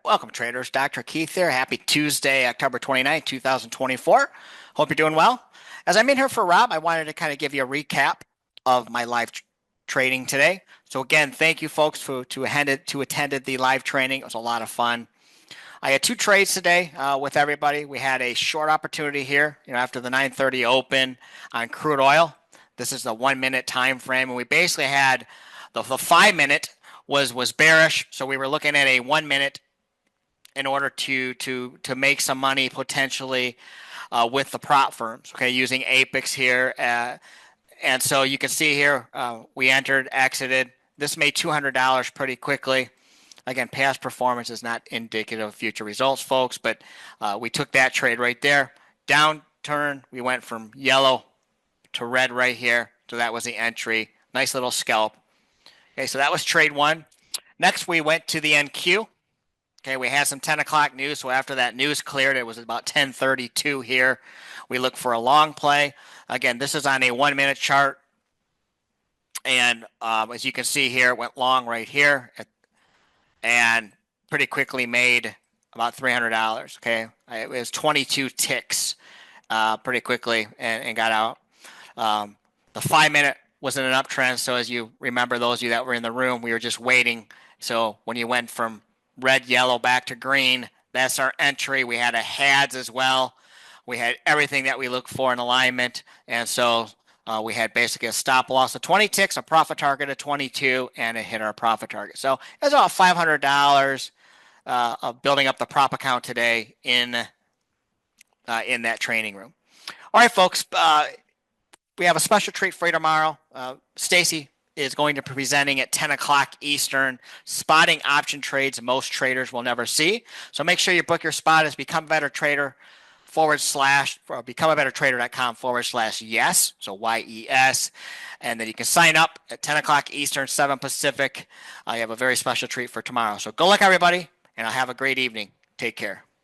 Welcome, traders. Dr. Keith here. Happy Tuesday, October 29th, 2024. Hope you're doing well. As I'm in here for Rob, I wanted to kind of give you a recap of my live trading today. So again, thank you folks for attended the live training. It was a lot of fun. I had two trades today with everybody. We had a short opportunity here, after the 9:30 open on crude oil. This is the 1 minute time frame, and we basically had the 5 minute was bearish, so we were looking at a 1 minute in order to make some money potentially with the prop firms. Okay, using Apex here, and so you can see here we entered, exited. This made $200 pretty quickly. Again, past performance is not indicative of future results, folks, but we took that trade right there. Downturn, we went from yellow to red right here. So that was the entry. Nice little scalp. Okay, so that was trade one. Next, we went to the NQ. Okay, we had some 10 o'clock news. So after that news cleared, it was about 10:32 here. We look for a long play. Again, this is on a 1 minute chart. And as you can see here, it went long right here and pretty quickly made about $300. Okay, it was 22 ticks pretty quickly and got out. The 5 minute was in an uptrend. So as you remember, those of you that were in the room, we were just waiting. So when you went from red, yellow back to green, that's our entry. We had a HADS as well. We had everything that we look for in alignment. And so we had basically a stop loss of 20 ticks, a profit target of 22, and it hit our profit target. So it was about $500 of building up the prop account today in that training room. All right, folks, we have a special treat for you tomorrow. Stacy is going to be presenting at 10 o'clock Eastern, spotting option trades most traders will never see. So make sure you book your spot as Become a Better Trader / becomeabetter.com/yes. So YES. And then you can sign up at 10 o'clock Eastern, 7 Pacific. I have a very special treat for tomorrow. So good luck, everybody, and have a great evening. Take care.